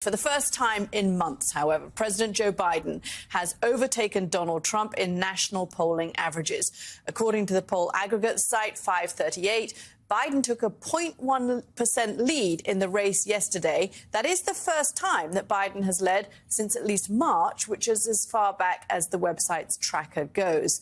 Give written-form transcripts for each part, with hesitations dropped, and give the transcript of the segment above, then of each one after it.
For the first time in months, however, President Joe Biden has overtaken Donald Trump in national polling averages. According to the poll aggregate site 538, Biden took a 0.1% lead in the race yesterday. That is the first time that Biden has led since at least March, which is as far back as the website's tracker goes.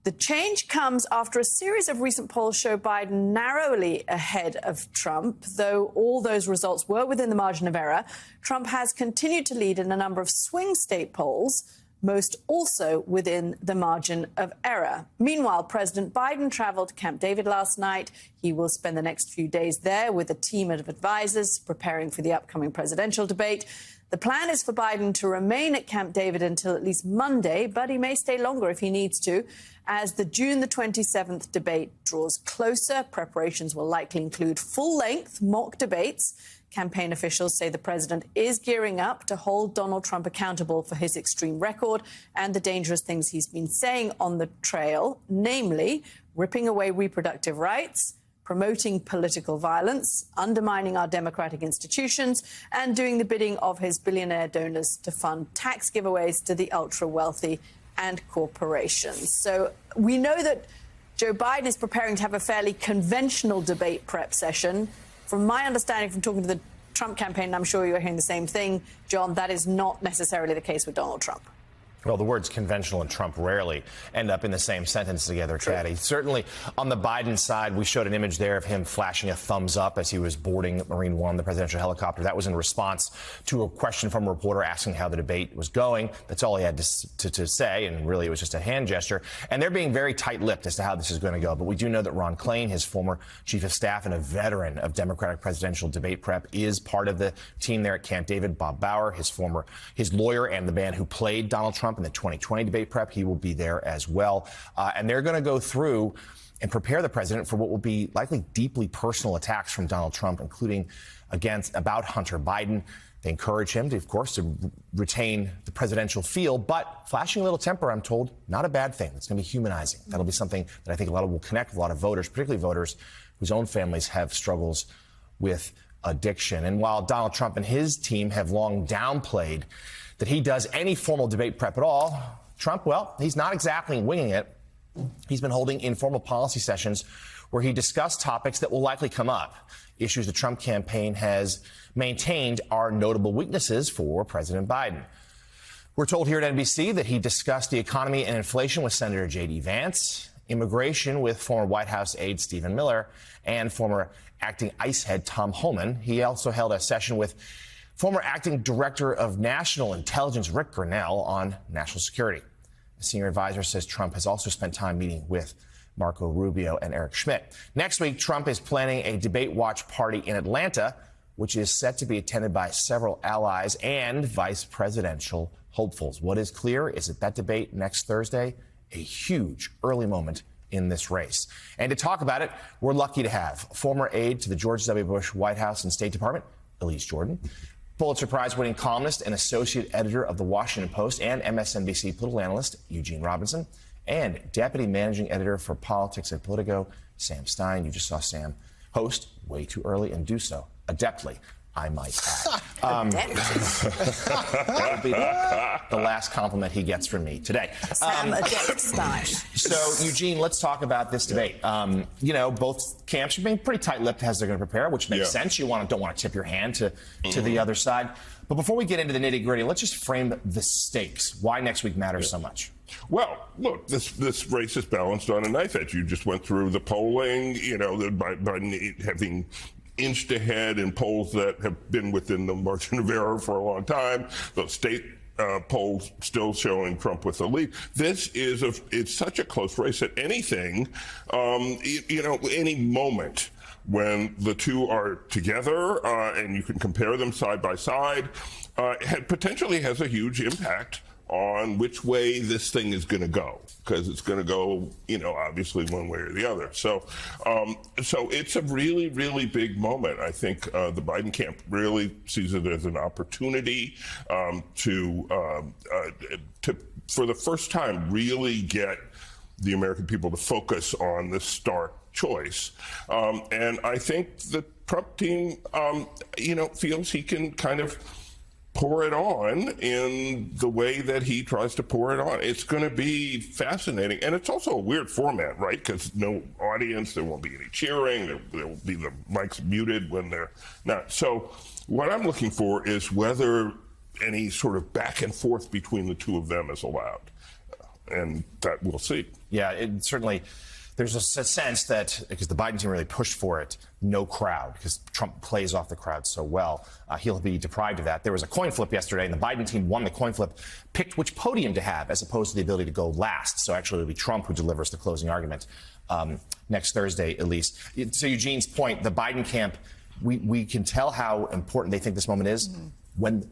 The change comes after a series of recent polls show Biden narrowly ahead of Trump. Though all those results were within the margin of error, Trump has continued to lead in a number of swing state polls, most also within the margin of error. Meanwhile, President Biden traveled to Camp David last night. He will spend the next few days there with a team of advisors preparing for the upcoming presidential debate. The plan is for Biden to remain at Camp David until at least Monday, but he may stay longer if he needs to. As the June the 27th debate draws closer, preparations will likely include full-length mock debates. Campaign officials say the president is gearing up to hold Donald Trump accountable for his extreme record and the dangerous things he's been saying on the trail, namely ripping away reproductive rights, promoting political violence, undermining our democratic institutions, and doing the bidding of his billionaire donors to fund tax giveaways to the ultra-wealthy and corporations. So we know that Joe Biden is preparing to have a fairly conventional debate prep session. From my understanding from talking to the Trump campaign, and I'm sure you're hearing the same thing, John, that is not necessarily the case with Donald Trump. Well, the words conventional and Trump rarely end up in the same sentence together, Chaddy. Certainly on the Biden side, we showed an image there of him flashing a thumbs up as he was boarding Marine One, the presidential helicopter. That was in response to a question from a reporter asking how the debate was going. That's all he had to say, and really it was just a hand gesture. And they're being very tight-lipped as to how this is going to go. But we do know that Ron Klain, his former chief of staff and a veteran of Democratic presidential debate prep, is part of the team there at Camp David. Bob Bauer, his lawyer and the man who played Donald Trump in the 2020 debate prep, he will be there as well. And they're going to go through and prepare the president for what will be likely deeply personal attacks from Donald Trump, including about Hunter Biden. They encourage him, of course, to retain the presidential feel, but flashing a little temper, I'm told, not a bad thing. It's going to be humanizing. That'll be something that I think will connect with a lot of voters, particularly voters whose own families have struggles with addiction. And while Donald Trump and his team have long downplayed that he does any formal debate prep at all, Trump, well, he's not exactly winging it. He's been holding informal policy sessions where he discussed topics that will likely come up. Issues the Trump campaign has maintained are notable weaknesses for President Biden. We're told here at NBC that he discussed the economy and inflation with Senator J.D. Vance, immigration with former White House aide Stephen Miller, and former acting ICE head Tom Homan. He also held a session with former acting director of national intelligence Rick Grenell on national security. A senior advisor says Trump has also spent time meeting with Marco Rubio and Eric Schmidt. Next week, Trump is planning a debate watch party in Atlanta, which is set to be attended by several allies and vice presidential hopefuls. What is clear is that debate next Thursday, a huge early moment in this race. And to talk about it, we're lucky to have former aide to the George W. Bush White House and State Department, Elise Jordan, Pulitzer Prize-winning columnist and associate editor of The Washington Post and MSNBC political analyst Eugene Robinson, and deputy managing editor for politics at Politico, Sam Stein. You just saw Sam host way too early and do so adeptly, I might add. That will be the last compliment he gets from me today. Sam Adept Stein. So, Eugene, let's talk about this debate. Both camps are being pretty tight-lipped as they're going to prepare, which makes sense. You don't want to tip your hand to the other side. But before we get into the nitty-gritty, let's just frame the stakes. Why next week matters so much. Well, look, this race is balanced on a knife edge. You just went through the polling, by having inched ahead in polls that have been within the margin of error for a long time. The state polls still showing Trump with the lead. It's such a close race that anything, any moment when the two are together and you can compare them side by side, potentially has a huge impact on which way this thing is going to go, because it's going to go, obviously one way or the other. So it's a really, really big moment. I think the Biden camp really sees it as an opportunity to, for the first time, really get the American people to focus on this stark choice. And I think the Trump team, feels he can kind of pour it on in the way that he tries to pour it on. It's going to be fascinating. And it's also a weird format, right? Because no audience, there won't be any cheering, there will be the mics muted when they're not. So what I'm looking for is whether any sort of back and forth between the two of them is allowed. And that we'll see. Yeah, it certainly. There's a sense that, because the Biden team really pushed for it, no crowd, because Trump plays off the crowd so well. He'll be deprived of that. There was a coin flip yesterday, and the Biden team won the coin flip, picked which podium to have, as opposed to the ability to go last. So actually, it'll be Trump who delivers the closing argument next Thursday, at least. To Eugene's point, the Biden camp, we can tell how important they think this moment is. When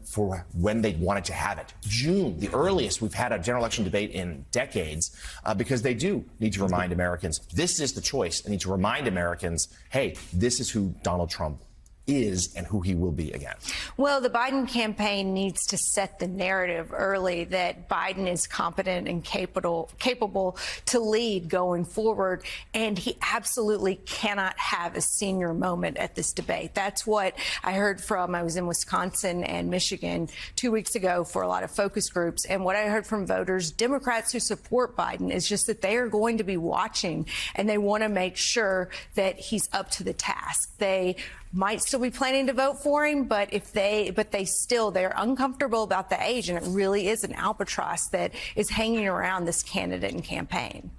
they wanted to have it. June, the earliest we've had a general election debate in decades, because they do need to remind Americans, this is the choice. They need to remind Americans, hey, this is who Donald Trump is and who he will be again. Well, the Biden campaign needs to set the narrative early that Biden is competent and capable to lead going forward, and he absolutely cannot have a senior moment at this debate. That's what I heard I was in Wisconsin and Michigan 2 weeks ago for a lot of focus groups, and what I heard from voters, Democrats who support Biden, is just that they are going to be watching, and they want to make sure that he's up to the task. They might still be planning to vote for him, but they're uncomfortable about the age, and it really is an albatross that is hanging around this candidate and campaign.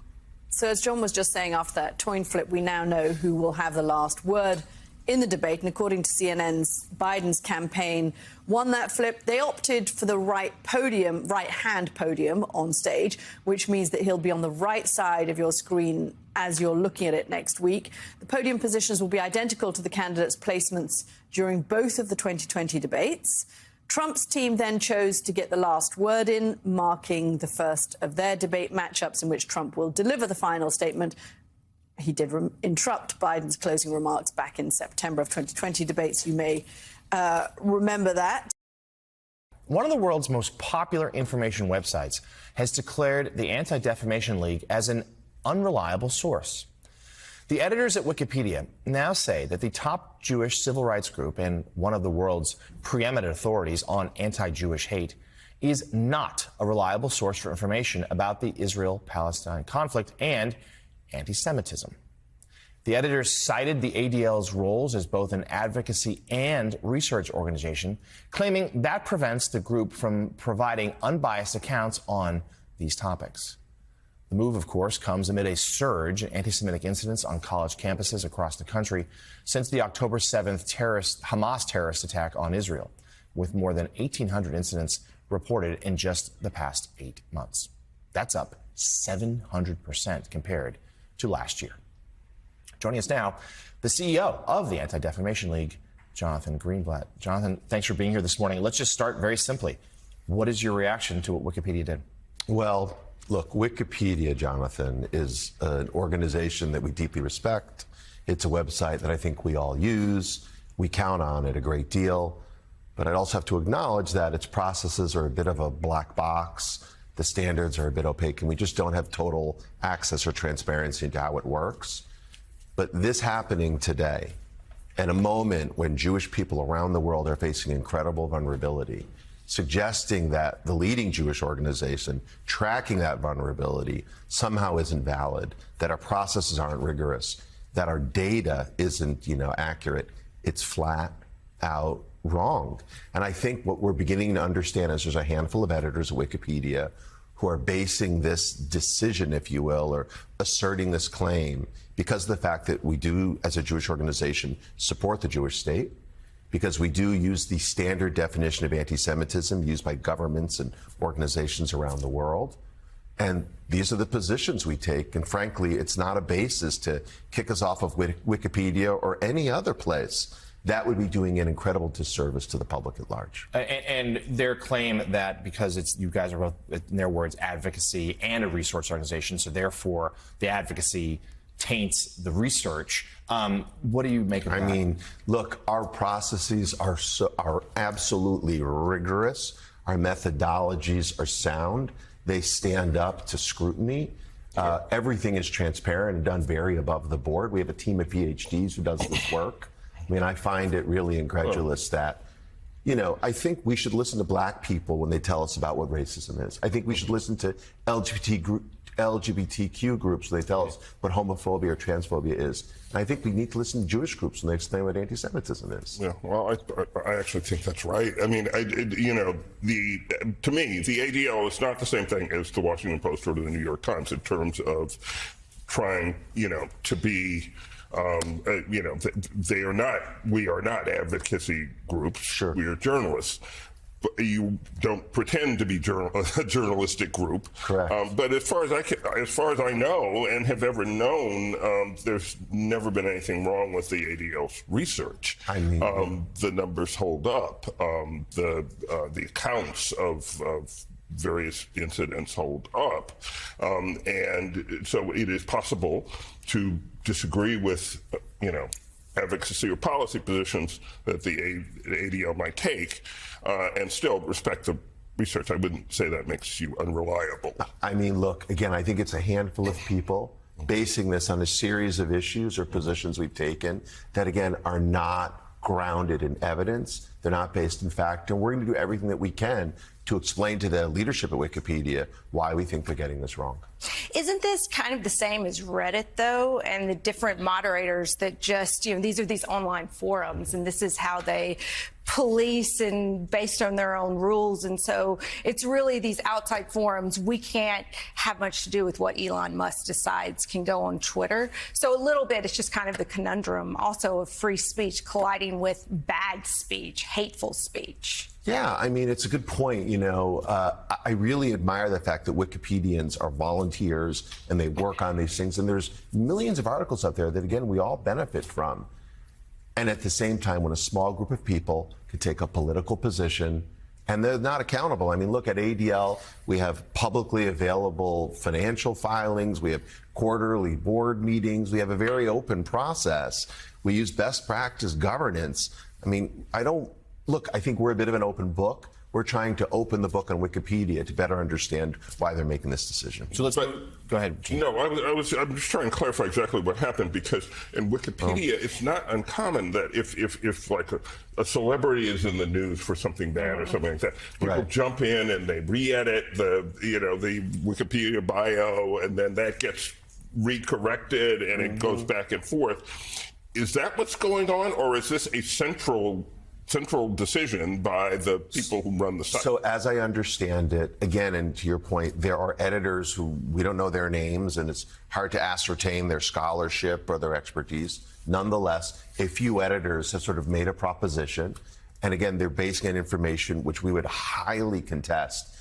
So as John was just saying, after that coin flip, we now know who will have the last word in the debate. And according to CNN's, Biden's campaign won that flip. They opted for the right-hand podium on stage, which means that he'll be on the right side of your screen as you're looking at it next week. The podium positions will be identical to the candidates' placements during both of the 2020 debates. Trump's team then chose to get the last word in, marking the first of their debate matchups in which Trump will deliver the final statement. He did interrupt Biden's closing remarks back in September of 2020 debates. You may remember that. One of the world's most popular information websites has declared the Anti-Defamation League as an unreliable source. The editors at Wikipedia now say that the top Jewish civil rights group and one of the world's preeminent authorities on anti-Jewish hate is not a reliable source for information about the Israel-Palestine conflict and anti-Semitism. The editors cited the ADL's roles as both an advocacy and research organization, claiming that prevents the group from providing unbiased accounts on these topics. The move, of course, comes amid a surge in anti-Semitic incidents on college campuses across the country since the October 7th Hamas terrorist attack on Israel, with more than 1,800 incidents reported in just the past 8 months. That's up 700% compared to last year. Joining us now, the CEO of the Anti-Defamation League, Jonathan Greenblatt. Jonathan, thanks for being here this morning. Let's just start very simply. What is your reaction to what Wikipedia did? Well, look, Wikipedia, Jonathan, is an organization that we deeply respect. It's a website that I think we all use. We count on it a great deal. But I'd also have to acknowledge that its processes are a bit of a black box. The standards are a bit opaque, and we just don't have total access or transparency into how it works. But this happening today, at a moment when Jewish people around the world are facing incredible vulnerability, suggesting that the leading Jewish organization tracking that vulnerability somehow isn't valid, that our processes aren't rigorous, that our data isn't, accurate, it's flat out wrong. And I think what we're beginning to understand is there's a handful of editors at Wikipedia who are basing this decision, if you will, or asserting this claim because of the fact that we do, as a Jewish organization, support the Jewish state, because we do use the standard definition of anti-Semitism used by governments and organizations around the world. And these are the positions we take. And frankly, it's not a basis to kick us off of Wikipedia or any other place. That would be doing an incredible disservice to the public at large. And their claim that because you guys are both, in their words, advocacy and a research organization, so therefore the advocacy taints the research. What do you make of that? I mean, look, our processes are absolutely rigorous. Our methodologies are sound. They stand up to scrutiny. Everything is transparent and done very above the board. We have a team of PhDs who does this work. I mean, I find it really incredulous that I think we should listen to black people when they tell us about what racism is. I think we should listen to LGBTQ groups when they tell us what homophobia or transphobia is. And I think we need to listen to Jewish groups when they explain what anti-Semitism is. Yeah, well, I actually think that's right. I mean, to me, the ADL is not the same thing as the Washington Post or the New York Times in terms of trying, to be, we are not advocacy groups. Sure. We are journalists. But you don't pretend to be a journalistic group. Correct. But as far as I know and have ever known, there's never been anything wrong with the ADL's research. I mean, the numbers hold up. The accounts of various incidents hold up, and so it is possible to disagree with, advocacy or policy positions that the ADL might take, and still respect the research. I wouldn't say that makes you unreliable. I mean, look, again, I think it's a handful of people basing this on a series of issues or positions we've taken that, again, are not grounded in evidence. They're not based in fact. And we're going to do everything that we can to explain to the leadership at Wikipedia why we think they're getting this wrong. Isn't this kind of the same as Reddit, though, and the different moderators that just, these are these online forums, and this is how they police and based on their own rules. And so it's really these outside forums. We can't have much to do with what Elon Musk decides can go on Twitter. So a little bit, it's just kind of the conundrum also of free speech colliding with bad speech, hateful speech. Yeah, I mean, it's a good point. I really admire the fact that Wikipedians are volunteers and they work on these things. And there's millions of articles out there that, again, we all benefit from. And at the same time, when a small group of people can take a political position and they're not accountable. I mean, look, at ADL, we have publicly available financial filings. We have quarterly board meetings. We have a very open process. We use best practice governance. I mean, I think we're a bit of an open book. We're trying to open the book on Wikipedia to better understand why they're making this decision. So go ahead, Gene. No, I'm just trying to clarify exactly what happened, because in Wikipedia, it's not uncommon that if like a celebrity is in the news for something bad or something like that, people jump in and they re-edit the Wikipedia bio, and then that gets recorrected and it goes back and forth. Is that what's going on, or is this a central decision by the people who run the site? So as I understand it, again, and to your point, there are editors who we don't know their names, and it's hard to ascertain their scholarship or their expertise. Nonetheless, a few editors have sort of made a proposition, and again, they're basing on information which we would highly contest.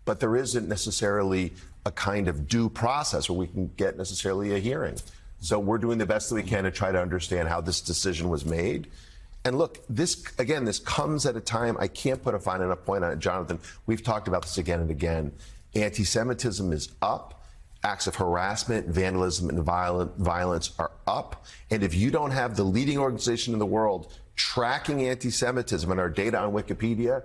But there isn't necessarily a kind of due process where we can get necessarily a hearing. So we're doing the best that we can to try to understand how this decision was made. And look, this comes at a time, I can't put a fine enough point on it, Jonathan. We've talked about this again and again. Anti-Semitism is up. Acts of harassment, vandalism, and violence are up. And if you don't have the leading organization in the world tracking anti-Semitism and our data on Wikipedia,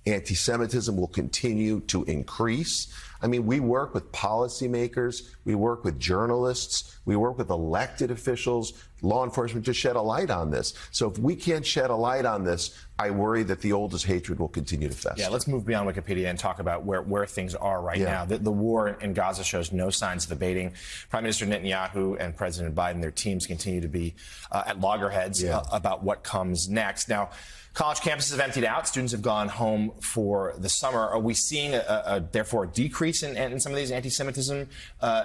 anti-Semitism will continue to increase. I mean, we work with policymakers, we work with journalists, we work with elected officials, law enforcement to shed a light on this. So if we can't shed a light on this, I worry that the oldest hatred will continue to fester. Yeah, let's move beyond Wikipedia and talk about where things are right now. The war in Gaza shows no signs of abating. Prime Minister Netanyahu and President Biden, their teams continue to be at loggerheads about what comes next. Now, college campuses have emptied out. Students have gone home for the summer. Are we seeing, therefore, a decrease in some of these anti-Semitism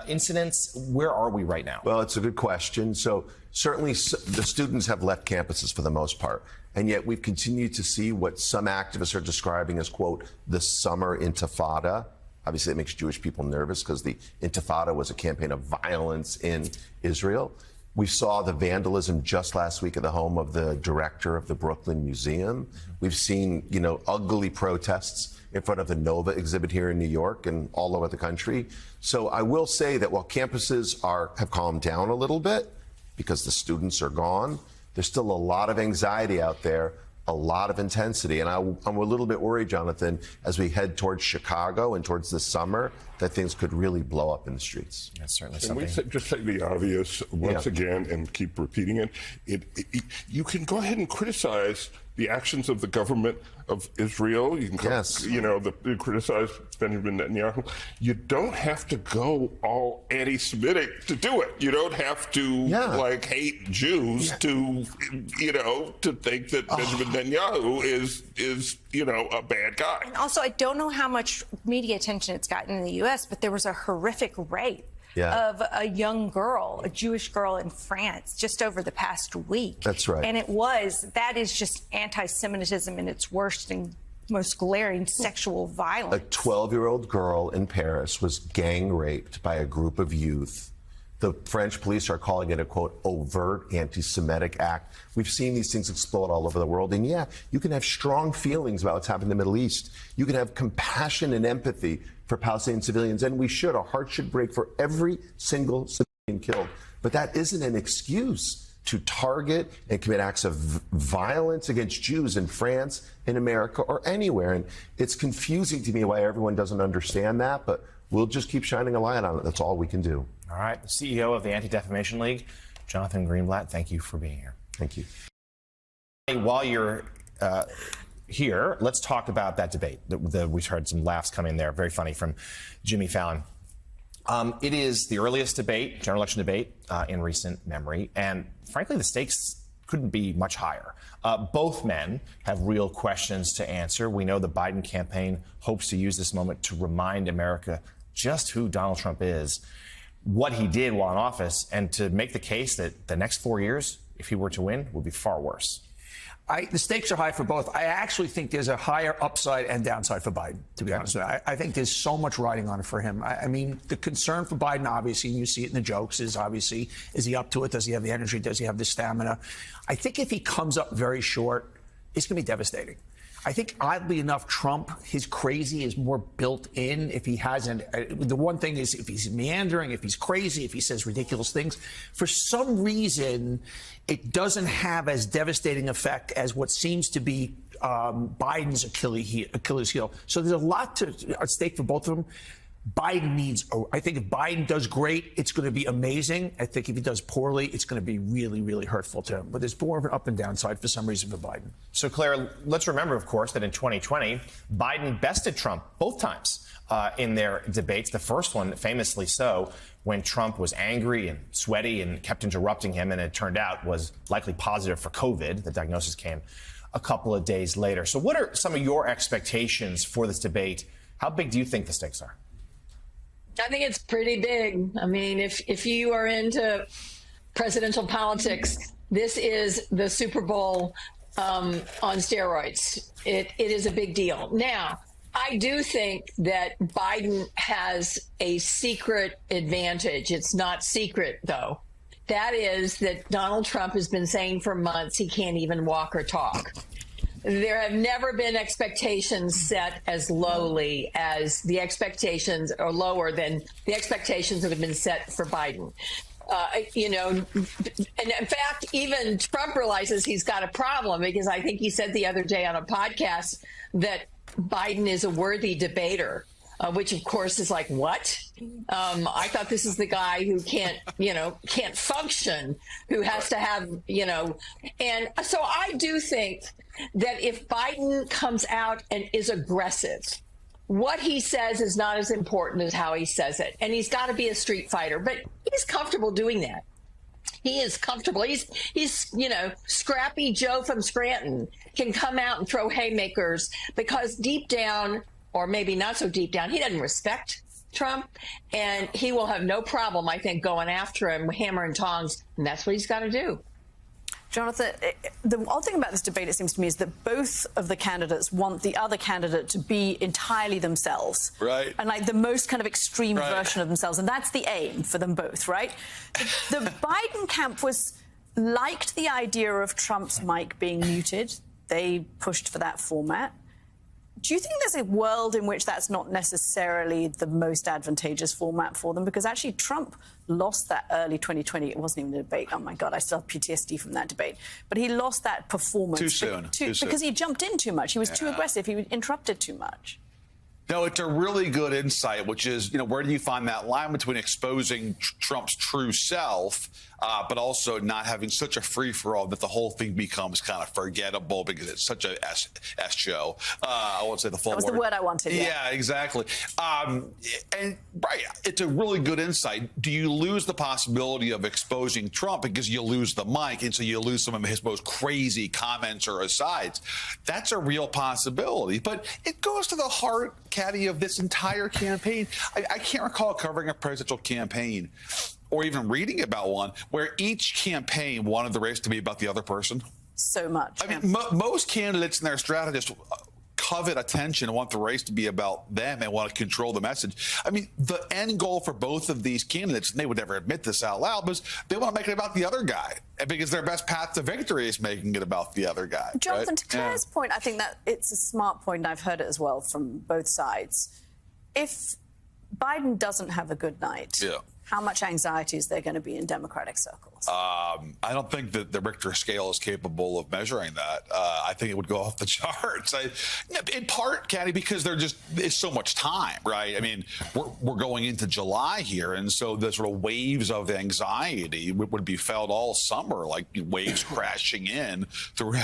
incidents? Where are we right now? Well, it's a good question. So certainly the students have left campuses for the most part. And yet we've continued to see what some activists are describing as, quote, the summer intifada. Obviously, that makes Jewish people nervous because the intifada was a campaign of violence in Israel. We saw the vandalism just last week at the home of the director of the Brooklyn Museum. We've seen, ugly protests in front of the Nova exhibit here in New York and all over the country. So I will say that while campuses have calmed down a little bit because the students are gone, there's still a lot of anxiety out there, a lot of intensity. And I'm a little bit worried, Jonathan, as we head towards Chicago and towards the summer, that things could really blow up in the streets. That's certainly Can something. we just say the obvious once again and keep repeating it? You can go ahead and criticize the actions of the government of Israel. You can, Yes. criticize Benjamin Netanyahu. You don't have to go all anti-Semitic to do it. You don't have to hate Jews to think that Benjamin Netanyahu is a bad guy. And also, I don't know how much media attention it's gotten in the U.S., but there was a horrific rape of a young girl, a Jewish girl in France, just over the past week. That's right. And that is just anti-Semitism in its worst and most glaring sexual violence. A 12-year-old girl in Paris was gang raped by a group of youth. The French police are calling it a, quote, overt anti-Semitic act. We've seen these things explode all over the world. And yeah, you can have strong feelings about what's happening in the Middle East. You can have compassion and empathy for Palestinian civilians, and we should. Our hearts should break for every single civilian killed. But that isn't an excuse to target and commit acts of violence against Jews in France, in America, or anywhere. And it's confusing to me why everyone doesn't understand that, but we'll just keep shining a light on it. That's all we can do. All right. The CEO of the Anti-Defamation League, Jonathan Greenblatt, thank you for being here. Thank you. While you're here, let's talk about that debate. We heard some laughs coming there. Very funny from Jimmy Fallon. It is the earliest debate, general election debate, in recent memory. And frankly, the stakes couldn't be much higher. Both men have real questions to answer. We know the Biden campaign hopes to use this moment to remind America just who Donald Trump is, what he did while in office, and to make the case that the next 4 years, if he were to win, would be far worse. The stakes are high for both. I actually think there's a higher upside and downside for Biden, to be honest with you. I think there's so much riding on it for him. I mean, the concern for Biden, obviously, and you see it in the jokes, is obviously, is he up to it? Does he have the energy? Does he have the stamina? I think if he comes up very short, it's going to be devastating. I think, oddly enough, Trump, his crazy is more built in. If he hasn't, the one thing is if he's meandering, if he's crazy, if he says ridiculous things, for some reason, it doesn't have as devastating effect as what seems to be Biden's Achilles heel. So there's a lot at stake for both of them. Biden needs, I think if Biden does great, it's going to be amazing. I think if he does poorly, it's going to be really, really hurtful to him. But there's more of an up and down side for some reason for Biden. So, Claire, let's remember, of course, that in 2020, Biden bested Trump both times in their debates. The first one, famously so, when Trump was angry and sweaty and kept interrupting him, and it turned out was likely positive for COVID. The diagnosis came a couple of days later. So what are some of your expectations for this debate? How big do you think the stakes are? I think it's pretty big. I mean, if you are into presidential politics, this is the Super Bowl on steroids. It is a big deal. Now, I do think that Biden has a secret advantage. It's not secret, though. That is that Donald Trump has been saying for months he can't even walk or talk. There have never been expectations set as lowly as the expectations, or lower than the expectations that have been set for Biden. And in fact, even Trump realizes he's got a problem, because I think he said the other day on a podcast that Biden is a worthy debater, which of course is like, what? I thought this is the guy who can't function, who has to have, and so I do think that if Biden comes out and is aggressive, what he says is not as important as how he says it. And he's got to be a street fighter, but he's comfortable doing that. He is comfortable. He's Scrappy Joe from Scranton can come out and throw haymakers, because deep down, or maybe not so deep down, he doesn't respect Trump, and he will have no problem, I think, going after him with hammer and tongs, and that's what he's got to do. Jonathan, the odd thing about this debate, it seems to me, is that both of the candidates want the other candidate to be entirely themselves. Right. And like the most kind of extreme version of themselves. And that's the aim for them both, right? The Biden camp liked the idea of Trump's mic being muted. They pushed for that format. Do you think there's a world in which that's not necessarily the most advantageous format for them? Because actually Trump lost that early 2020. It wasn't even a debate. Oh, my God, I still have PTSD from that debate. But he lost that performance. Too soon. Because he jumped in too much. He was too aggressive. He interrupted too much. No, it's a really good insight, which is, where do you find that line between exposing Trump's true self, but also not having such a free-for-all that the whole thing becomes kind of forgettable because it's such a S show. I won't say the full word. That was the word I wanted. Yeah, exactly. And right, it's a really good insight. Do you lose the possibility of exposing Trump because you lose the mic, and so you lose some of his most crazy comments or asides? That's a real possibility. But it goes to the heart, Caddy, of this entire campaign. I can't recall covering a presidential campaign or even reading about one where each campaign wanted the race to be about the other person. So much. I mean, most candidates and their strategists covet attention and want the race to be about them and want to control the message. I mean, the end goal for both of these candidates, and they would never admit this out loud, was they want to make it about the other guy, and because their best path to victory is making it about the other guy. Jonathan, right? to Claire's point, I think that it's a smart point, and I've heard it as well from both sides. If Biden doesn't have a good night, how much anxiety is there going to be in Democratic circles? I don't think that the Richter scale is capable of measuring that. I think it would go off the charts. In part, Caddy, because it's so much time, right? I mean, we're going into July here, and so the sort of waves of anxiety would be felt all summer, like waves crashing in through,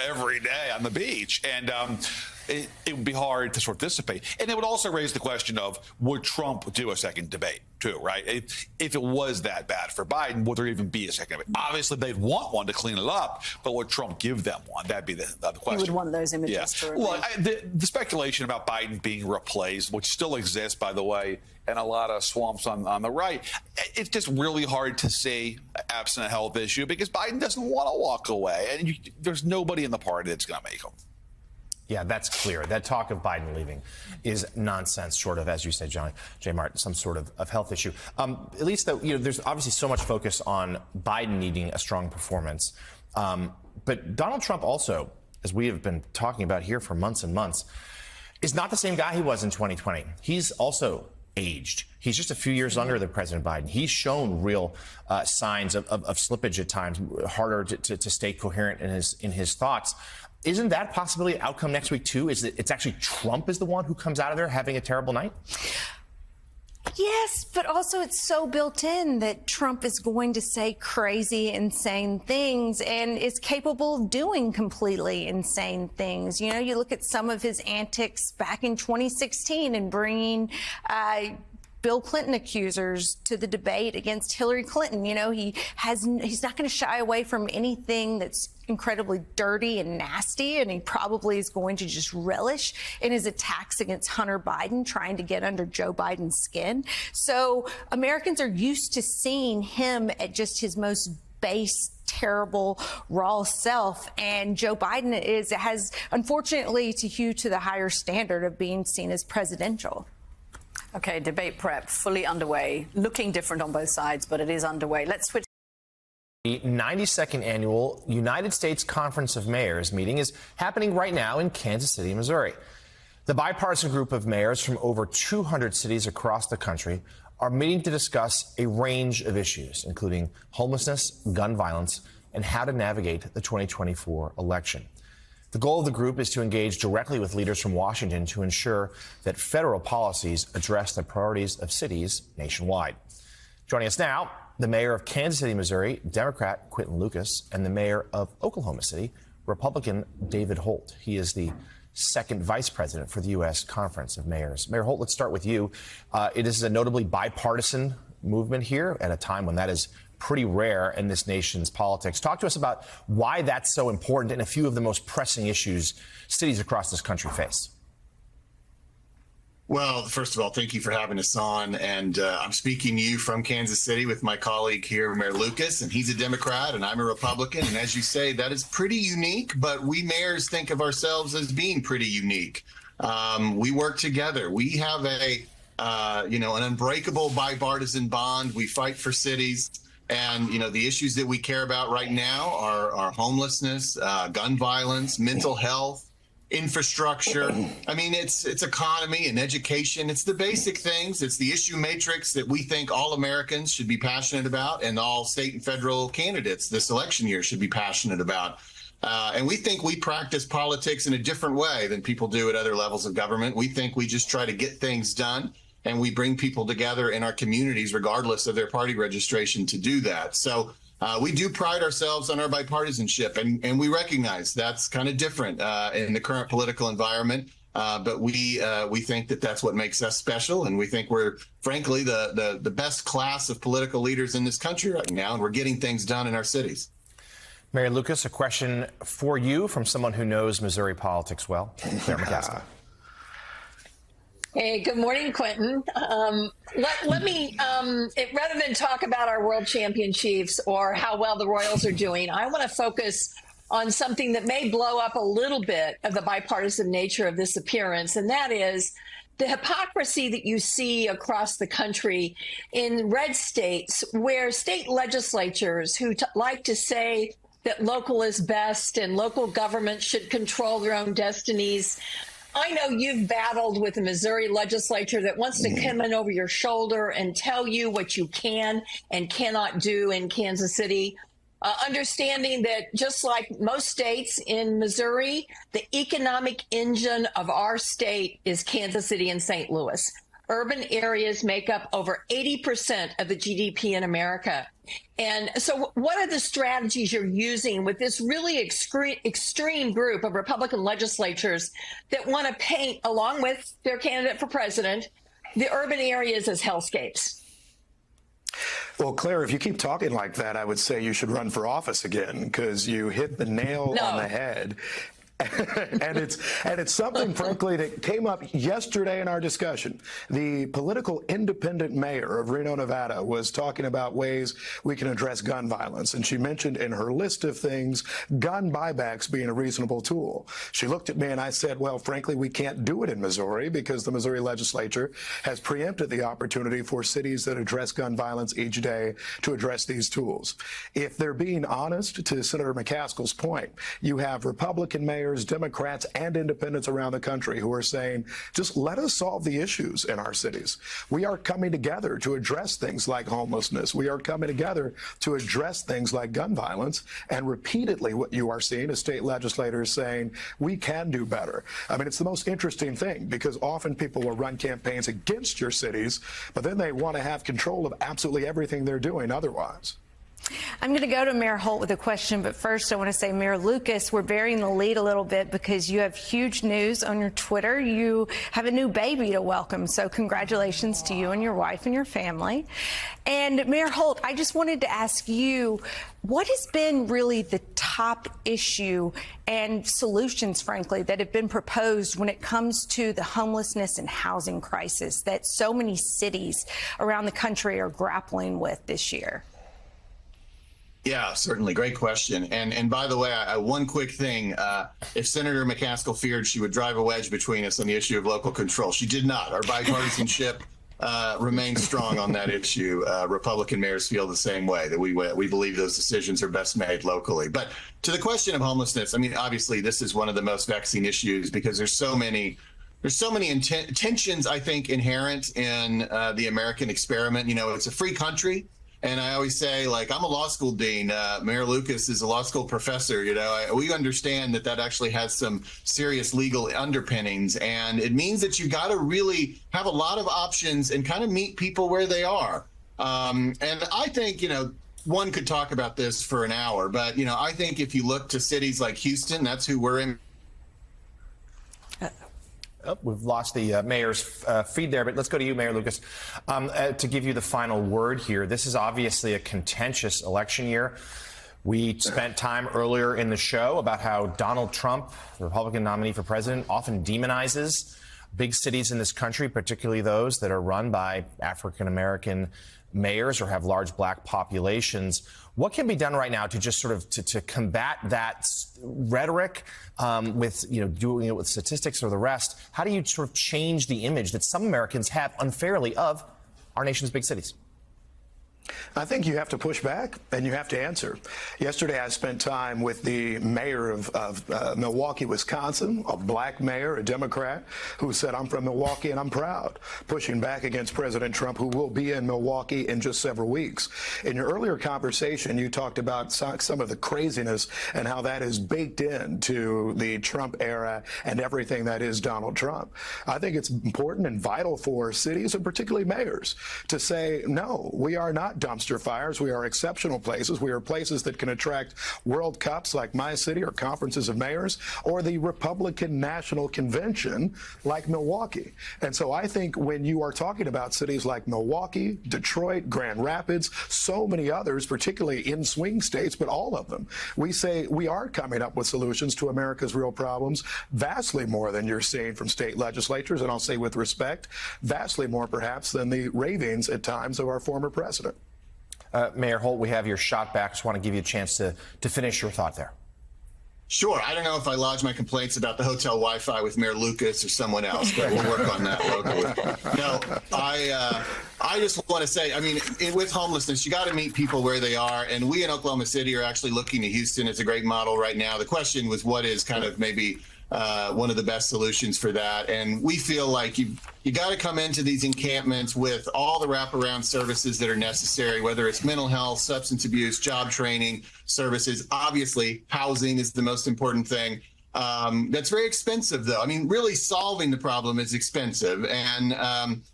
every day on the beach. And it would be hard to sort of dissipate. And it would also raise the question of, would Trump do a second debate, too, right? If it was that bad for Biden, would there even be a second debate? Obviously, they'd want one to clean it up, but would Trump give them one? That'd be the question. You would want those images to remain. Well, the speculation about Biden being replaced, which still exists, by the way, and a lot of swamps on the right, it's just really hard to see, absent a health issue, because Biden doesn't want to walk away, and there's nobody in the party that's going to make him. Yeah, that's clear. That talk of Biden leaving is nonsense, short of, as you said, J. Martin, some sort of health issue. At least, though, there's obviously so much focus on Biden needing a strong performance. But Donald Trump also, as we have been talking about here for months and months, is not the same guy he was in 2020. He's also aged. He's just a few years younger than President Biden. He's shown real signs of slippage at times, harder to stay coherent in his thoughts. Isn't that possibly an outcome next week, too? Is that it's actually Trump is the one who comes out of there having a terrible night? Yes, but also it's so built in that Trump is going to say crazy, insane things and is capable of doing completely insane things. You look at some of his antics back in 2016 and bringing Bill Clinton accusers to the debate against Hillary Clinton. He's not going to shy away from anything that's incredibly dirty and nasty, and he probably is going to just relish in his attacks against Hunter Biden, trying to get under Joe Biden's skin. So Americans are used to seeing him at just his most base, terrible, raw self, and Joe Biden has unfortunately to hew to the higher standard of being seen as presidential. Okay, debate prep fully underway, looking different on both sides, but it is underway. Let's switch. The 92nd annual United States Conference of Mayors meeting is happening right now in Kansas City, Missouri. The bipartisan group of mayors from over 200 cities across the country are meeting to discuss a range of issues, including homelessness, gun violence, and how to navigate the 2024 election. The goal of the group is to engage directly with leaders from Washington to ensure that federal policies address the priorities of cities nationwide. Joining us now, the mayor of Kansas City, Missouri, Democrat Quinton Lucas, and the mayor of Oklahoma City, Republican David Holt. He is the second vice president for the U.S. Conference of Mayors. Mayor Holt, let's start with you. It is a notably bipartisan movement here at a time when that is pretty rare in this nation's politics. Talk to us about why that's so important and a few of the most pressing issues cities across this country face. Well, first of all, thank you for having us on. And I'm speaking to you from Kansas City with my colleague here, Mayor Lucas, and he's a Democrat and I'm a Republican. And as you say, that is pretty unique, but we mayors think of ourselves as being pretty unique. We work together. We have an unbreakable bipartisan bond. We fight for cities. And, the issues that we care about right now are homelessness, gun violence, mental health, infrastructure. I mean, it's economy and education. It's the basic things. It's the issue matrix that we think all Americans should be passionate about, and all state and federal candidates this election year should be passionate about. And we think we practice politics in a different way than people do at other levels of government. We think we just try to get things done, and we bring people together in our communities, regardless of their party registration, to do that. So we do pride ourselves on our bipartisanship, and we recognize that's kind of different in the current political environment. But we think that that's what makes us special, and we think we're, frankly, the best class of political leaders in this country right now, and we're getting things done in our cities. Mayor Lucas, a question for you from someone who knows Missouri politics well, Claire McCaskill. Hey, good morning, Quentin. Let me, rather than talk about our world champion Chiefs or how well the Royals are doing, I want to focus on something that may blow up a little bit of the bipartisan nature of this appearance, and that is the hypocrisy that you see across the country in red states where state legislatures who like to say that local is best and local government should control their own destinies. I know you've battled with the Missouri legislature that wants to come in over your shoulder and tell you what you can and cannot do in Kansas City. Understanding that just like most states in Missouri, the economic engine of our state is Kansas City and St. Louis. Urban areas make up over 80% of the GDP in America. And so what are the strategies you're using with this really extreme group of Republican legislatures that want to paint, along with their candidate for president, the urban areas as hellscapes? Well, Claire, if you keep talking like that, I would say you should run for office again, because you hit the nail on the head. and it's something, frankly, that came up yesterday in our discussion. The political independent mayor of Reno, Nevada, was talking about ways we can address gun violence, and she mentioned in her list of things gun buybacks being a reasonable tool. She looked at me and I said, well, frankly, we can't do it in Missouri because the Missouri legislature has preempted the opportunity for cities that address gun violence each day to address these tools. If they're being honest, to Senator McCaskill's point, you have Republican mayors, Democrats, and independents around the country who are saying, just let us solve the issues in our cities. We are coming together to address things like homelessness. We are coming together to address things like gun violence. And repeatedly what you are seeing is state legislators saying, we can do better. I mean, it's the most interesting thing, because often people will run campaigns against your cities, but then they want to have control of absolutely everything they're doing otherwise. I'm going to go to Mayor Holt with a question, but first I want to say, Mayor Lucas, we're burying the lead a little bit because you have huge news on your Twitter. You have a new baby to welcome, so congratulations to you and your wife and your family. And Mayor Holt, I just wanted to ask you, what has been really the top issue and solutions, frankly, that have been proposed when it comes to the homelessness and housing crisis that so many cities around the country are grappling with this year? Yeah, certainly. Great question. And by the way, one quick thing. If Senator McCaskill feared she would drive a wedge between us on the issue of local control, she did not. Our bipartisanship remains strong on that issue. Republican mayors feel the same way, that we believe those decisions are best made locally. But to the question of homelessness, I mean, obviously, this is one of the most vexing issues because there's so many tensions, I think, inherent in the American experiment. You know, it's a free country. And I always say, like, I'm a law school dean. Mayor Lucas is a law school professor. You know, we understand that actually has some serious legal underpinnings. And it means that you got to really have a lot of options and kind of meet people where they are. And I think, you know, one could talk about this for an hour. But, you know, I think if you look to cities like Houston, that's who we're in. Oh, we've lost the mayor's feed there, but let's go to you, Mayor Lucas, to give you the final word here. This is obviously a contentious election year. We spent time earlier in the show about how Donald Trump, the Republican nominee for president, often demonizes big cities in this country, particularly those that are run by African-American mayors or have large black populations. What can be done right now to just sort of to combat that rhetoric with, you know, doing it with statistics or the rest? How do you sort of change the image that some Americans have unfairly of our nation's big cities? I think you have to push back and you have to answer. Yesterday, I spent time with the mayor of Milwaukee, Wisconsin, a black mayor, a Democrat, who said, "I'm from Milwaukee and I'm proud," pushing back against President Trump, who will be in Milwaukee in just several weeks. In your earlier conversation, you talked about some of the craziness and how that is baked into the Trump era and everything that is Donald Trump. I think it's important and vital for cities, and particularly mayors, to say, no, we are not dumpster fires. We are exceptional places. We are places that can attract World Cups like my city, or conferences of mayors, or the Republican National Convention like Milwaukee. And so I think when you are talking about cities like Milwaukee, Detroit, Grand Rapids, so many others, particularly in swing states, but all of them, we say we are coming up with solutions to America's real problems, vastly more than you're seeing from state legislatures, and I'll say with respect, vastly more perhaps than the ravings at times of our former president. Mayor Holt, we have your shot back. Just want to give you a chance to finish your thought there. Sure. I don't know if I lodged my complaints about the hotel Wi-Fi with Mayor Lucas or someone else, but we'll work on that locally. No, I just want to say, I mean, with homelessness, you got to meet people where they are. And we in Oklahoma City are actually looking to Houston as a great model right now. The question was, what is kind of maybe one of the best solutions for that? And we feel like you got to come into these encampments with all the wraparound services that are necessary, whether it's mental health, substance abuse, job training services. Obviously, housing is the most important thing. That's very expensive, though. I mean, really solving the problem is expensive. And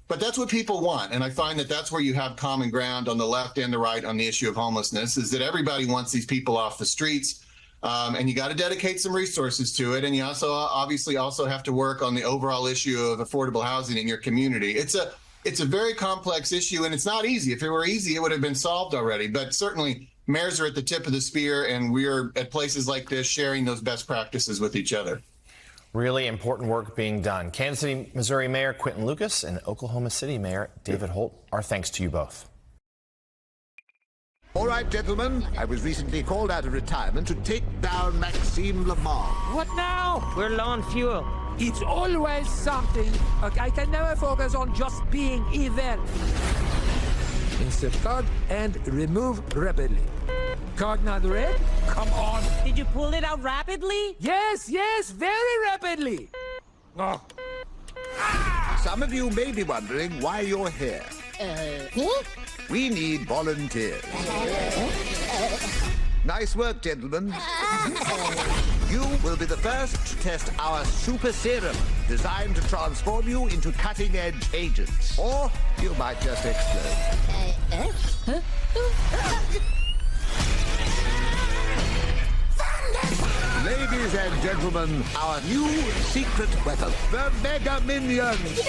but that's what people want. And I find that that's where you have common ground on the left and the right on the issue of homelessness, is that everybody wants these people off the streets. And you got to dedicate some resources to it. And you also obviously also have to work on the overall issue of affordable housing in your community. It's a very complex issue, and it's not easy. If it were easy, it would have been solved already. But certainly mayors are at the tip of the spear, and we're at places like this sharing those best practices with each other. Really important work being done. Kansas City, Missouri Mayor Quinton Lucas and Oklahoma City Mayor David Holt, our thanks to you both. All right, gentlemen, I was recently called out of retirement to take down Maxime Lamar. What now? We're low on fuel. It's always something. I can never focus on just being evil. Insert card and remove rapidly. Card not red? Come on. Did you pull it out rapidly? Yes, very rapidly. Oh. Some of you may be wondering why you're here. We need volunteers. Nice work, gentlemen. You will be the first to test our super serum, designed to transform you into cutting-edge agents. Or you might just explode. Ladies and gentlemen, our new secret weapon, the Mega Minions.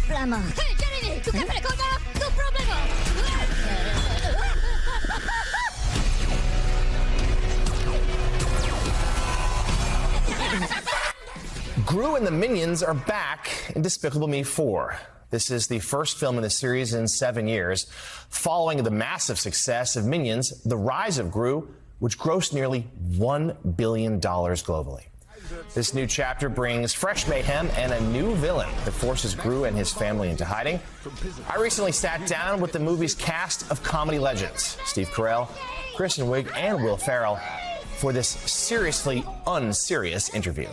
Flama. Hey, Jeremy, tu capre colga, tu problema. Gru and the Minions are back in Despicable Me 4. This is the first film in the series in 7 years, following the massive success of Minions: The Rise of Gru, which grossed nearly $1 billion globally. This new chapter brings fresh mayhem and a new villain that forces Gru and his family into hiding. I recently sat down with the movie's cast of comedy legends, Steve Carell, Kristen Wiig, and Will Ferrell, for this seriously unserious interview.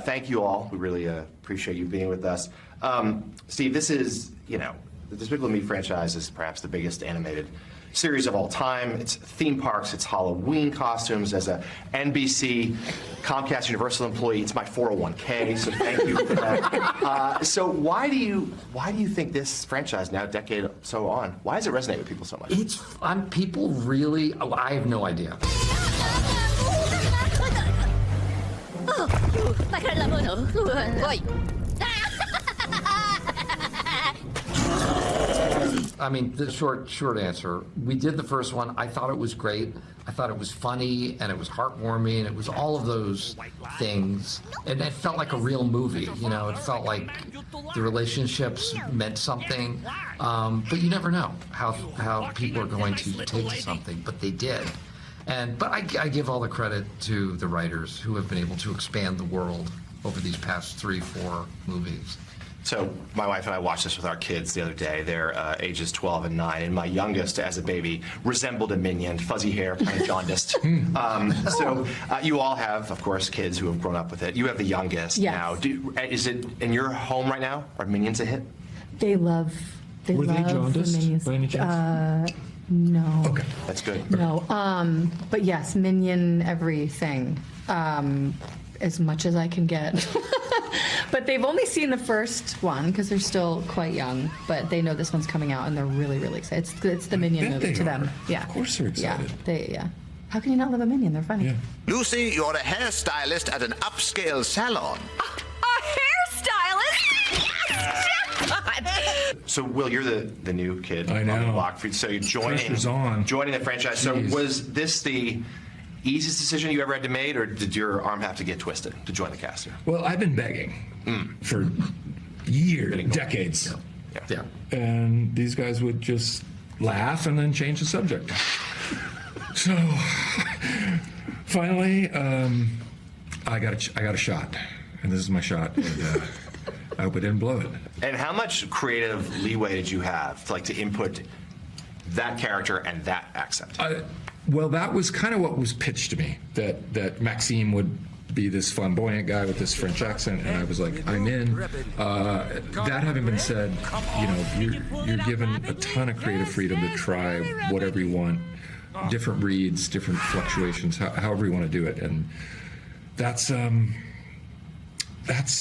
Thank you all. We really appreciate you being with us. Steve, this is, the Despicable Me franchise is perhaps the biggest animated series of all time. It's theme parks, it's Halloween costumes. As a NBC Comcast Universal employee, it's my 401k, so thank you for that. So why do you think this franchise, now a decade or so on, why does it resonate with people so much? It's people really, I have no idea. I mean, the short answer, we did the first one. I thought it was great. I thought it was funny, and it was heartwarming. It was all of those things. And it felt like a real movie. It felt like the relationships meant something. But you never know how people are going to take to something, but they did. But I give all the credit to the writers who have been able to expand the world over these past 3-4 movies. So my wife and I watched this with our kids the other day. They're ages 12 and 9, and my youngest, as a baby, resembled a minion, fuzzy hair, kind of jaundiced. So you all have, of course, kids who have grown up with it. You have the youngest now. Is it in your home right now? Are Minions a hit? They love. Were they jaundiced the Minions. by any chance? No. Okay, that's good. No. But yes, Minion everything. As much as I can get. But they've only seen the first one because they're still quite young. But they know this one's coming out and they're really, really excited. It's the Minion movie to them. Yeah. Of course they're excited. Yeah. How can you not love a Minion? They're funny. Yeah. Lucy, you're a hairstylist at an upscale salon. So, Will, you're the new kid I know. on the block. So you're Pressure's on. joining the franchise. Jeez. So was this the easiest decision you ever had to make, or did your arm have to get twisted to join the cast here? Well, I've been begging for years, decades. Yeah. And these guys would just laugh and then change the subject. So finally, I got a shot, and this is my shot. And, I hope I didn't blow it. And how much creative leeway did you have to input that character and that accent? Well, that was kind of what was pitched to me, that Maxime would be this flamboyant guy with this French accent, and I was like, I'm in. That having been said, you're given a ton of creative freedom to try whatever you want, different reads, different fluctuations, however you want to do it, and that's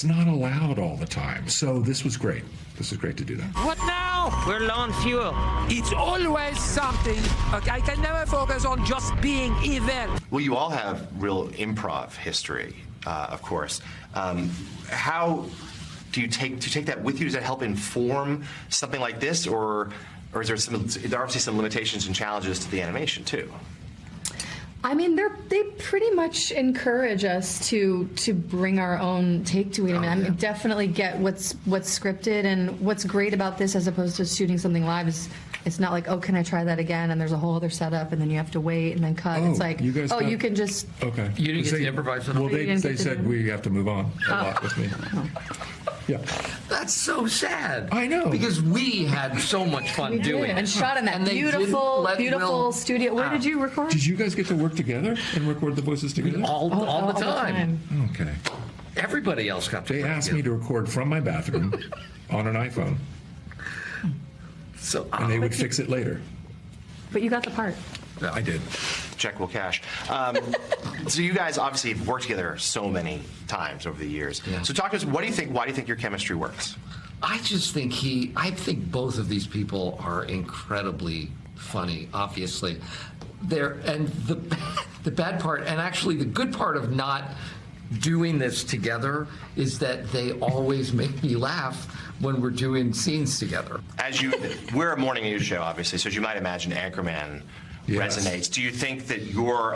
not allowed all the time. So this was great. This is great to do that. What now? We're low on fuel. It's always something. Okay, I can never focus on just being evil. Well, you all have real improv history, of course. How do you take that with you? Does that help inform something like this, or is there are obviously some limitations and challenges to the animation too? I mean, they pretty much encourage us to bring our own take to it. I mean, I definitely get what's scripted, and what's great about this as opposed to shooting something live is it's not like, oh, can I try that again? And there's a whole other setup, and then you have to wait and then cut. It's like, you can just. Okay. You didn't get to improvise. Well, they said we have to move on a lot with me. Yeah. That's so sad. I know. Because we had so much fun doing it. And shot in that beautiful studio. Where did you record? Did you guys get to work together and record the voices together? All the time. Okay. Everybody else got to They work asked together. me to record from my bathroom on an iPhone. And they would fix it later. But you got the part. Yeah, I did. Check will cash. So you guys obviously have worked together so many times over the years. Yeah. So talk to us. Why do you think your chemistry works? I just think I think both of these people are incredibly funny, obviously. And the bad part, and actually the good part of not doing this together, is that they always make me laugh when we're doing scenes together. We're a morning news show, obviously, so as you might imagine, Anchorman resonates. Do you think that your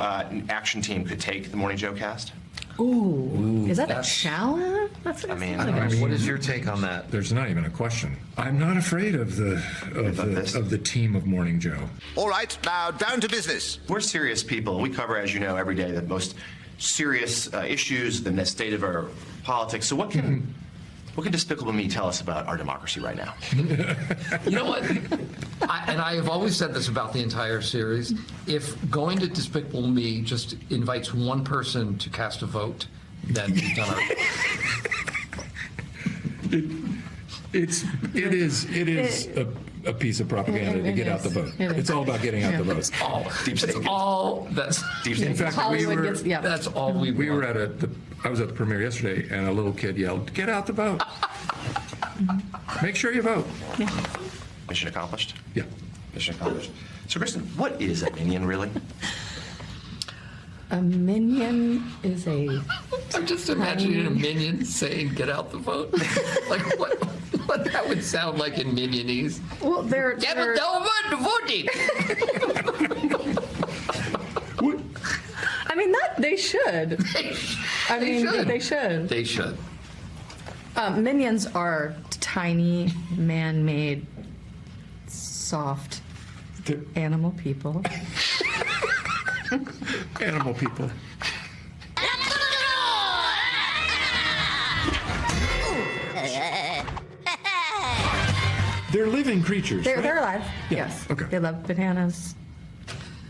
action team could take the Morning Joe cast? Ooh. Is that a challenge? I mean, what is your take on that? There's not even a question. I'm not afraid of the team of Morning Joe. All right, now down to business. We're serious people, and we cover, as you know, every day the most serious issues, the state of our politics. So what can Despicable Me tell us about our democracy right now? You know what? I have always said this about the entire series. If going to Despicable Me just invites one person to cast a vote, then we've done our. It is a piece of propaganda to get out the vote. It's all about getting out the vote. That's deep state. In fact, that's all we were at I was at the premiere yesterday, and a little kid yelled, "Get out the vote! Make sure you vote." Mission accomplished. Yeah. Mission accomplished. So, Kristen, what is a minion really? A minion is a. I'm just imagining a minion saying, "Get out the vote." Like what that would sound like in Minionese. Well, they're voting. I mean, they should. They should. They should. Minions are tiny, man-made, soft animal people. Animal people. They're living creatures. They're alive. Yeah. Yes. Okay. They love bananas.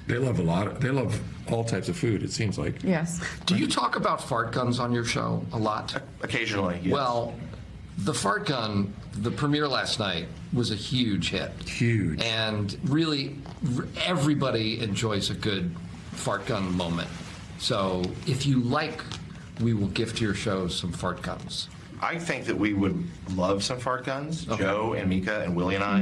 They love they love all types of food, it seems like. Yes. Do you talk about fart guns on your show a lot? Occasionally, yes. Well, the fart gun, the premiere last night, was a huge hit. Huge. And really, everybody enjoys a good fart gun moment. So if you like, we will gift your show some fart guns. I think that we would love some fart guns. Okay. Joe and Mika and Willie and I.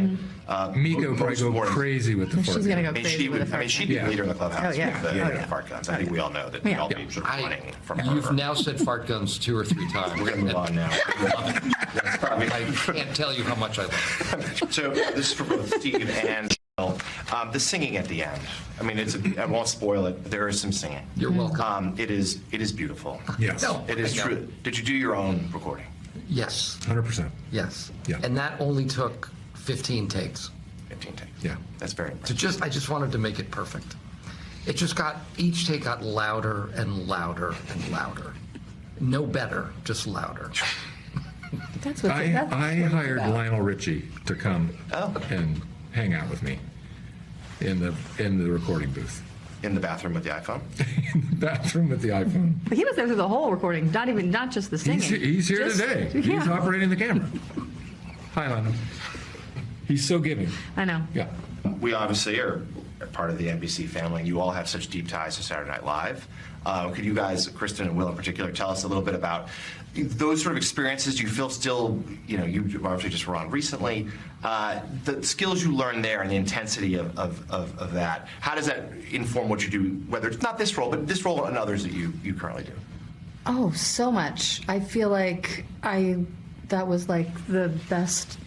Mika would probably go crazy with the fart guns. She's going to go crazy with the fart she'd be the leader in the clubhouse with the fart guns. I think we all know that we'll all be sort of running from her. You've now said fart guns 2 or 3 times. We're going to move on now. I can't tell you how much I love it. So this is for both Steve and the singing at the end. I mean, I won't spoil it, but there is some singing. You're welcome. It is beautiful. Yes. No, it is true. Did you do your own recording? Yes. 100%. Yes. Yeah. And that only took 15 takes. 15 takes. Yeah. That's very impressive. I just wanted to make it perfect. It just each take got louder and louder and louder. No better, just louder. That's what I hired Lionel Richie to come and hang out with me in the recording booth. In the bathroom with the iPhone? In the bathroom with the iPhone. But he was there through the whole recording, not just the singing. He's here today. Yeah. He's operating the camera. Hi, Lionel. He's so giving. I know. Yeah. We obviously are part of the NBC family. You all have such deep ties to Saturday Night Live. Could you guys, Kristen and Will in particular, tell us a little bit about those sort of experiences? Do you feel still, you obviously just were on recently, the skills you learned there and the intensity of that, how does that inform what you do, whether it's not this role, but this role and others that you currently do? Oh, so much. I feel like that was like the best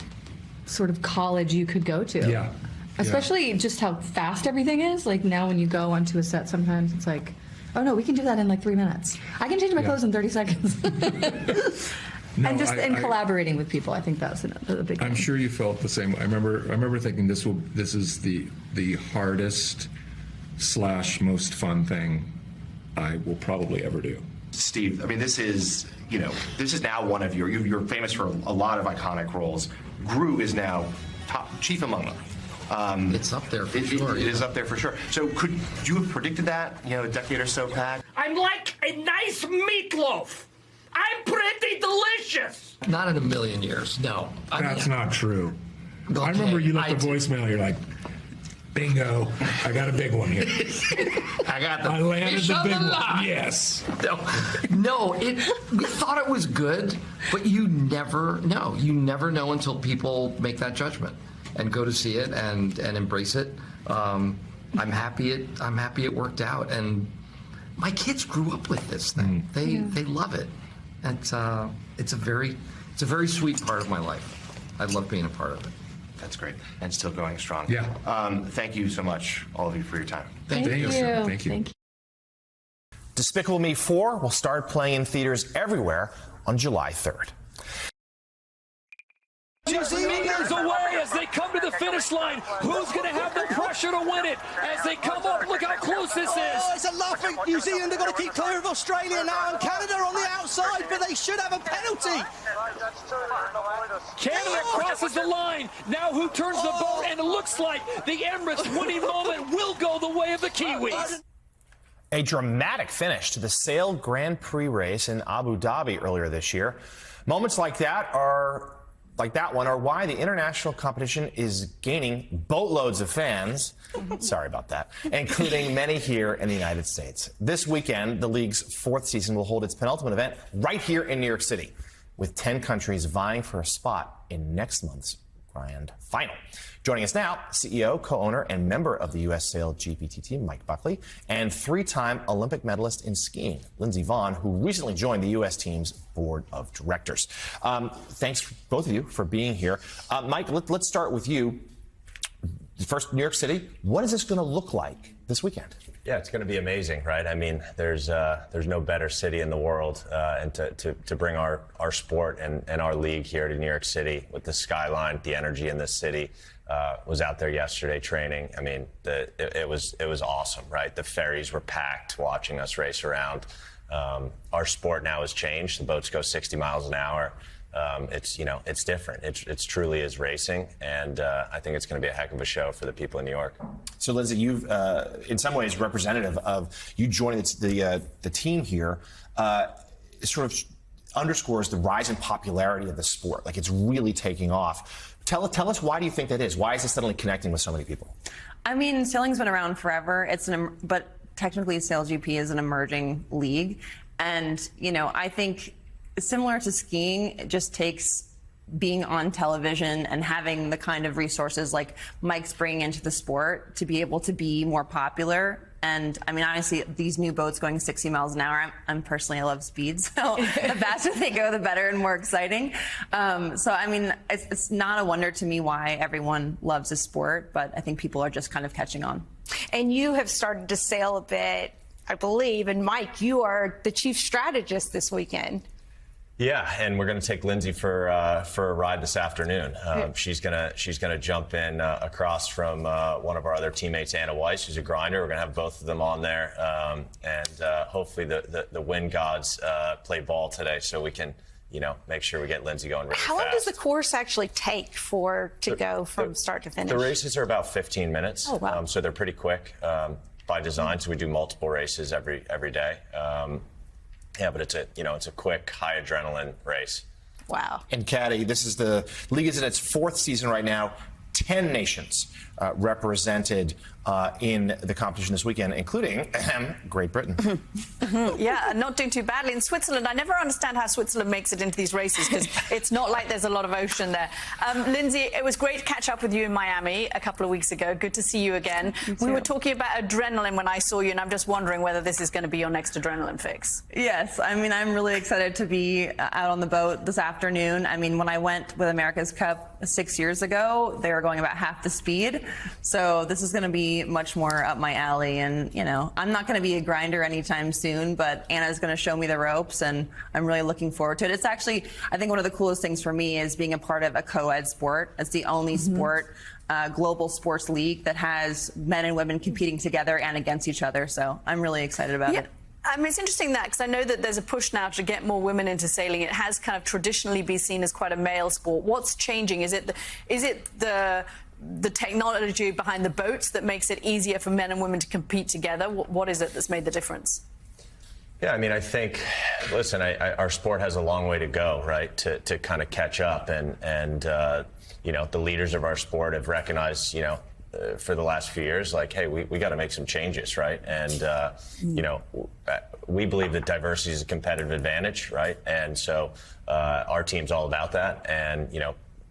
sort of college you could go to. Yeah. Especially just how fast everything is. Like now when you go onto a set, sometimes it's like, oh no, we can do that in like 3 minutes. I can change my clothes in 30 seconds. And collaborating with people, I think that's a big thing. I'm sure you felt the same way. I remember thinking this is the hardest / most fun thing I will probably ever do. Steve, I mean, this is now one of you're famous for a lot of iconic roles. Gru is now chief among them. It's up there for sure. It is up there for sure. So could you have predicted that, a decade or so back? I'm like a nice meatloaf. I'm pretty delicious. Not in a million years, no. That's not true. Okay, I remember you left a voicemail, you're like, bingo, I got a big one here. I landed the big one. Yes. No, we thought it was good, but you never know. You never know until people make that judgment and go to see it and embrace it. I'm happy it worked out, and my kids grew up with this thing. They love it. It's a very sweet part of my life. I love being a part of it. That's great, and still going strong. Yeah. Thank you so much, all of you, for your time. Thank you. Thank you. Despicable Me 4 will start playing in theaters everywhere on July 3rd. Meters away as they come to the finish line. Who's going to have the pressure to win it as they come up? Look how close this is. It's a laughing. New Zealand have got to keep clear of Australia now, and Canada on the outside, but they should have a penalty. Canada crosses the line. Now who turns the boat? And it looks like the Emirates winning moment will go the way of the Kiwis. A dramatic finish to the Sail Grand Prix race in Abu Dhabi earlier this year. Moments like that one are why the international competition is gaining boatloads of fans. Sorry about that. Including many here in the United States. This weekend, the league's 4th season will hold its penultimate event right here in New York City, with 10 countries vying for a spot in next month's grand final. Joining us now, CEO, co-owner, and member of the U.S. Sail GPT team, Mike Buckley, and 3-time Olympic medalist in skiing, Lindsey Vonn, who recently joined the U.S. team's board of directors. Thanks, both of you, for being here. Mike, let's start with you. first New York City. What is this going to look like this weekend? Yeah, it's going to be amazing, right? I mean, there's no better city in the world, and to bring our sport and our league here to New York City with the skyline, the energy in this city. Was out there yesterday training. I mean, it was awesome, right? The ferries were packed watching us race around. Our sport now has changed. The boats go 60 miles an hour. It's different. It's truly is racing, and I think it's going to be a heck of a show for the people in New York. So, Lindsay, you've in some ways representative of you joining the team here. Sort of underscores the rise in popularity of the sport. Like, it's really taking off. Tell us, why do you think that is? Why is it suddenly connecting with so many people? I mean, sailing's been around forever. But technically, SailGP is an emerging league, and I think similar to skiing, it just takes being on television and having the kind of resources like Mike's bringing into the sport to be able to be more popular. And I mean, honestly, these new boats going 60 miles an hour, I love speed. So the faster they go, the better and more exciting. So, I mean, it's not a wonder to me why everyone loves the sport, but I think people are just kind of catching on. And you have started to sail a bit, I believe. And Mike, you are the chief strategist this weekend. Yeah, and we're going to take Lindsay for a ride this afternoon. She's gonna jump in across from one of our other teammates, Anna Weiss, who's a grinder. We're going to have both of them on there, and hopefully the wind gods play ball today, so we can make sure we get Lindsay going really How long fast. does the course actually take to go from start to finish? The races are about 15 minutes, oh, wow. So they're pretty quick by design. So we do multiple races every day. Yeah, but it's a quick, high adrenaline race. Wow. And Caddy, the league is in its 4th season right now. 10 nations represented in the competition this weekend, including Great Britain. Yeah, not doing too badly. In Switzerland, I never understand how Switzerland makes it into these races, because it's not like there's a lot of ocean there. Lindsay, it was great to catch up with you in Miami a couple of weeks ago. Good to see you again. We were talking about adrenaline when I saw you, and I'm just wondering whether this is going to be your next adrenaline fix. Yes, I mean, I'm really excited to be out on the boat this afternoon. I mean, when I went with America's Cup 6 years ago, they were going about half the speed. So this is going to be much more up my alley. And, I'm not going to be a grinder anytime soon, but Anna's going to show me the ropes, and I'm really looking forward to it. It's actually, I think one of the coolest things for me is being a part of a co-ed sport. It's the only sport, global sports league that has men and women competing together and against each other. So I'm really excited about it. I mean, it's interesting because I know that there's a push now to get more women into sailing. It has kind of traditionally been seen as quite a male sport. What's changing? Is it the technology behind the boats that makes it easier for men and women to compete together? What is it that's made the difference? Yeah, I mean, I think, listen, our sport has a long way to go, right, to kind of catch up. And the leaders of our sport have recognized, for the last few years, like, hey, we got to make some changes, right? And, we believe that diversity is a competitive advantage, right? And so our team's all about that. And,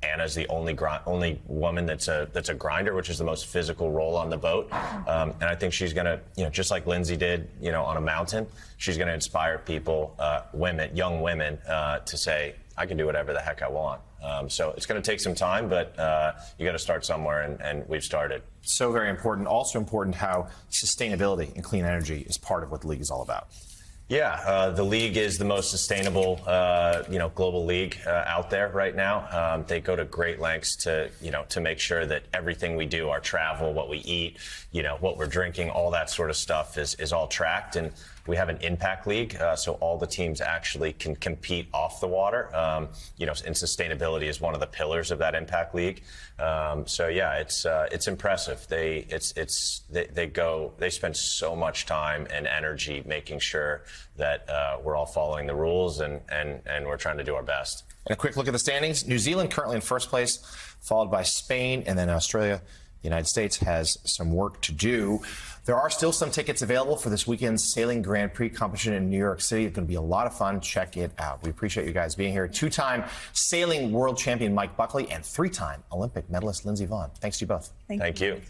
Anna's the only woman that's a grinder, which is the most physical role on the boat. And I think she's going to, just like Lindsay did, on a mountain, she's going to inspire people, young women, to say, I can do whatever the heck I want. So it's going to take some time, but you got to start somewhere, and we've started. So very important. Also important how sustainability and clean energy is part of what the league is all about. Yeah, the league is the most sustainable, global league out there right now. They go to great lengths to make sure that everything we do, our travel, what we eat, what we're drinking, all that sort of stuff is all tracked. And we have an impact league, so all the teams actually can compete off the water. And sustainability is one of the pillars of that impact league. So yeah, it's impressive. They spend so much time and energy making sure that we're all following the rules, and we're trying to do our best. And a quick look at the standings. New Zealand currently in first place, followed by Spain, and then Australia. The United States has some work to do. There are still some tickets available for this weekend's Sailing Grand Prix competition in New York City. It's going to be a lot of fun. Check it out. We appreciate you guys being here. 2-time sailing world champion Mike Buckley and 3-time Olympic medalist Lindsey Vonn. Thanks to you both. Thank you.